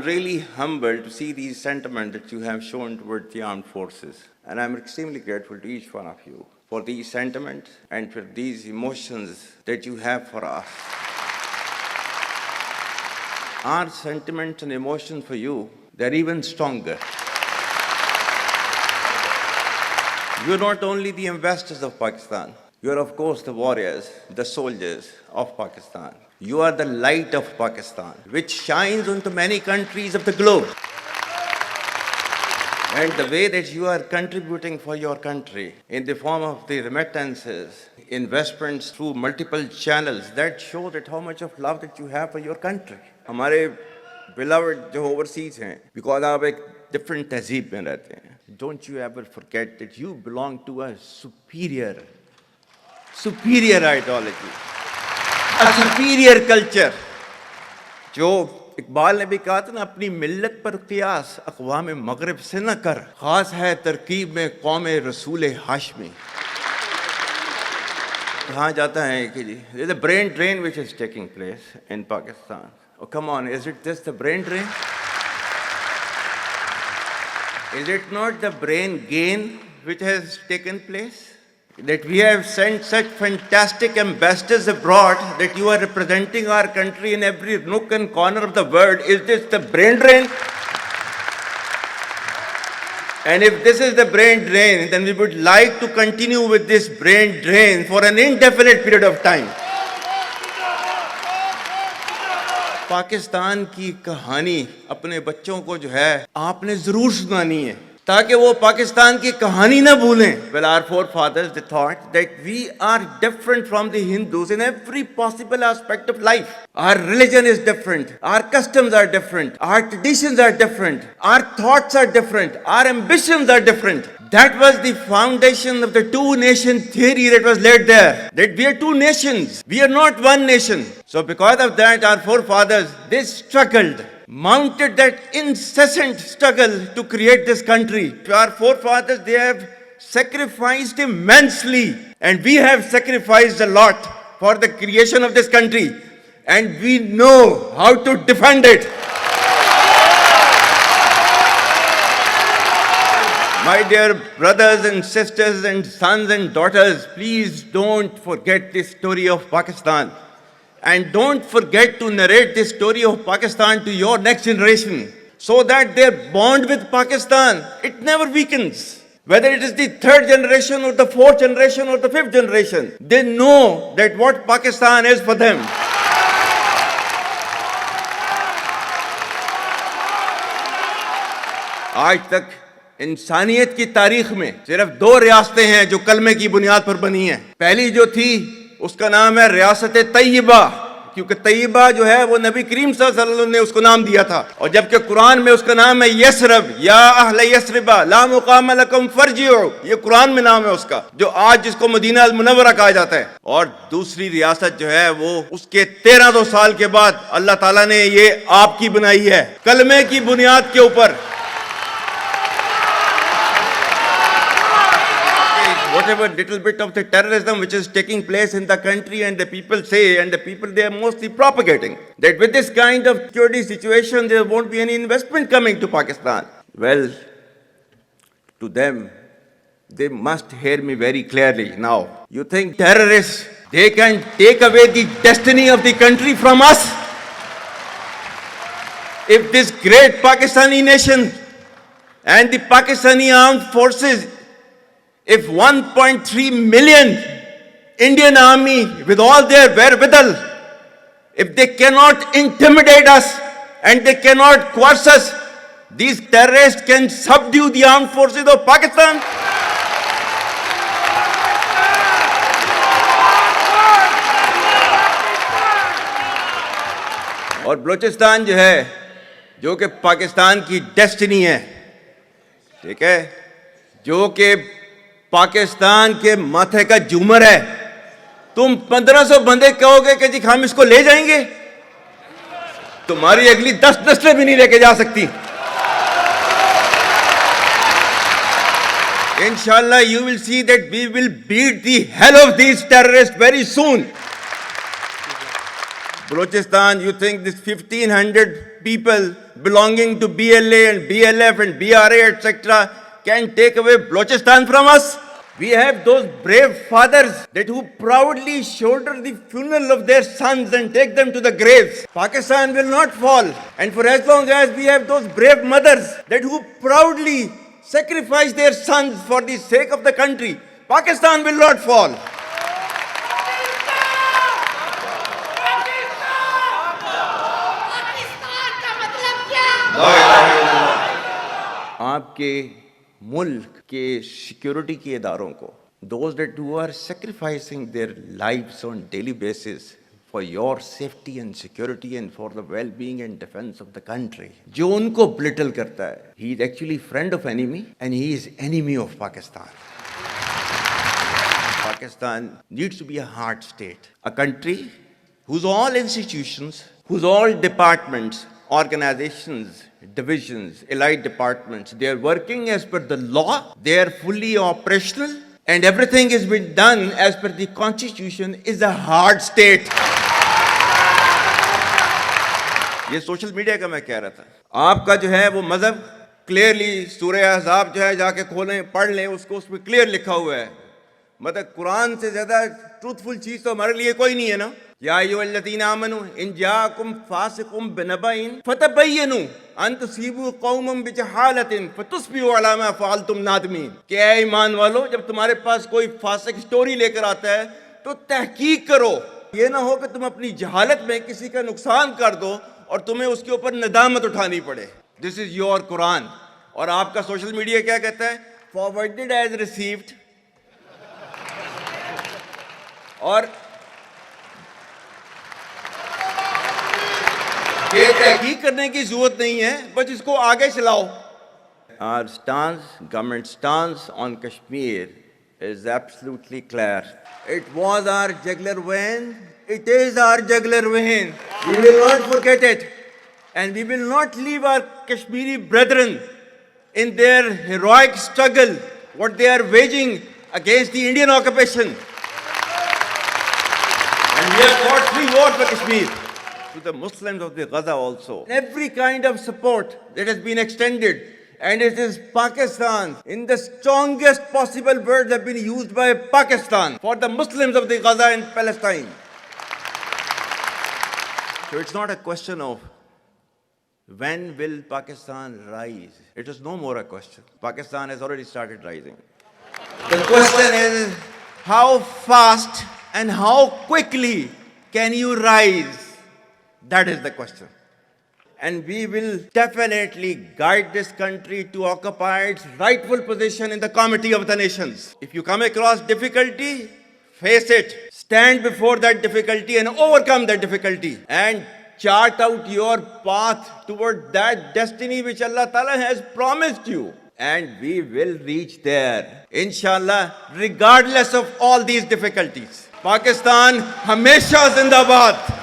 really humbled to see these sentiments that you have shown towards the armed forces. And I'm extremely grateful to each one of you for these sentiments and for these emotions that you have for us. Our sentiments and emotions for you, they're even stronger. You're not only the ambassadors of Pakistan, you're of course the warriors, the soldiers of Pakistan. You are the light of Pakistan, which shines onto many countries of the globe. And the way that you are contributing for your country in the form of the remittances, investments through multiple channels, that shows that how much of love that you have for your country. हमारे beloved जो overseas हैं, because आप एक different तहजीब में रहते हैं. Don't you ever forget that you belong to a superior ideology, a superior culture. जो इकबाल ने भी कहा था ना, अपनी मिल्लत पर क़ियास अक़वाम मग़रिब से न कर, ख़ास है तरकीब में क़ौम रसूल हाशमी. कहा जाता है कि जी, there's a brain drain which is taking place in Pakistan. Oh, come on, is it just the brain drain? Is it not the brain gain which has taken place? That we have sent such fantastic ambassadors abroad that you are representing our country in every nook and corner of the world. Is this the brain drain? And if this is the brain drain, then we would like to continue with this brain drain for an indefinite period of time. Pakistan की कहानी अपने बच्चों को जो है आपने जरूर सुनानी है, ताकि वो पाकिस्तान की कहानी ना भूलें. Well, our forefathers, they thought that we are different from the Hindus in every possible aspect of life. Our religion is different, our customs are different, our traditions are different, our thoughts are different, our ambitions are different. That was the foundation of the two-nation theory that was laid there. That we are two nations, we are not one nation. So because of that, our forefathers, they struggled, mounted that incessant struggle to create this country. Our forefathers, they have sacrificed immensely, and we have sacrificed a lot for the creation of this country, and we know how to defend it. My dear brothers and sisters and sons and daughters, please don't forget this story of Pakistan. And don't forget to narrate this story of Pakistan to your next generation, so that their bond with Pakistan, it never weakens. Whether it is the third generation or the fourth generation or the fifth generation, they know that what Pakistan is for them. आज तक इंसानियत की तारीख में सिर्फ दो रियासतें हैं जो कलमे की बुनियाद पर बनी हैं. पहली जो थी उसका नाम है रियासत तैयबा, क्योंकि तैयबा जो है वो नबी करीम सल्लल्लाहु अलैहि वसल्लम ने उसको नाम दिया था. और जबकि कुरान में उसका नाम है यसरब, या अहले यसरबा ला मुकाम लकुम फरजिउ, ये कुरान में नाम है उसका, जो आज जिसको मदीना अल मुनव्वरा कहा जाता है. और दूसरी रियासत जो है वो उसके 1300 साल के बाद अल्लाह ताला ने ये आपकी बनाई है, कलमे की बुनियाद के ऊपर. Whatever little bit of the terrorism which is taking place in the country, and the people say, and the people they are mostly propagating, that with this kind of security situation there won't be any investment coming to Pakistan. Well, to them, they must hear me very clearly now. You think terrorists, they can take away the destiny of the country from us? If this great Pakistani nation and the Pakistani armed forces, if 1.3 million Indian army with all their wherewithal, if they cannot intimidate us and they cannot coerce us, these terrorists can subdue the armed forces of Pakistan. और बलूचिस्तान जो है, जो कि पाकिस्तान की destiny है, ठीक है, जो कि पाकिस्तान के माथे का झूमर है, तुम 1500 बंदे कहोगे कि जी हम इसको ले जाएंगे, तुम्हारी अगली 10 नस्लें भी नहीं लेके जा सकती. Inshallah, you will see that we will beat the hell of these terrorists very soon. Balochistan, you think this 1,500 people belonging to BLA and BLF and BRA, etc., can take away Balochistan from us? We have those brave fathers that who proudly shoulder the funeral of their sons and take them to the graves. Pakistan will not fall. And for as long as we have those brave mothers that who proudly sacrifice their sons for the sake of the country, Pakistan will not fall. आपके मुल्क के security के इदारों को, those that who are sacrificing their lives on daily basis for your safety and security and for the well-being and defense of the country, जो उनको belittle करता है, he is actually friend of enemy and he is enemy of Pakistan. Pakistan needs to be a hard state, a country whose all institutions, whose all departments, organizations, divisions, allied departments, they are working as per the law, they are fully operational, and everything has been done as per the constitution, is a hard state. ये social media का मैं कह रहा था, आपका जो है वो मजहब क्लियरली सूरह अहज़ाब जो है जाके खोलें पढ़ लें, उसको उसमें क्लियर लिखा हुआ है. मतलब कुरान से ज्यादा ट्रूथफुल चीज तो हमारे लिए कोई नहीं है ना. या अय्युहल्लज़ीना आमनू इन जाअकुम फासिकुम बिनबइन फतबय्यनु अन तुसीबू कौमम बिजहालतिन फतुस्बिहू अला मा फ़अलतुम नादिमीन. क्या ईमान वालो, जब तुम्हारे पास कोई फासिक स्टोरी लेकर आता है तो तहकीक करो. ये ना हो कि तुम अपनी जहालत में किसी का नुकसान कर दो और तुम्हें उसके ऊपर नदामत उठानी पड़े. This is your Quran. और आपका सोशल मीडिया क्या कहता है? Forwarded as received. और ये तहकीक करने की जरूरत नहीं है, बस इसको आगे चलाओ. Our stance, government stance on Kashmir is absolutely clear. It was our jugular vein. It is our jugular vein. We will not forget it, and we will not leave our Kashmiri brethren in their heroic struggle, what they are waging against the Indian occupation. And we have fought free war for Kashmir. To the Muslims of the Gaza also, every kind of support that has been extended, and it is Pakistan, in the strongest possible words have been used by Pakistan for the Muslims of the Gaza and Palestine. So it's not a question of when will Pakistan rise. It is no more a question. Pakistan has already started rising. The question is how fast and how quickly can you rise? That is the question. And we will definitely guide this country to occupy its rightful position in the comity of the nations. If you come across difficulty, face it. Stand before that difficulty and overcome that difficulty. And chart out your path toward that destiny which Allah Ta'ala has promised you. And we will reach there, inshallah, regardless of all these difficulties. Pakistan, Hamesha Zindabad.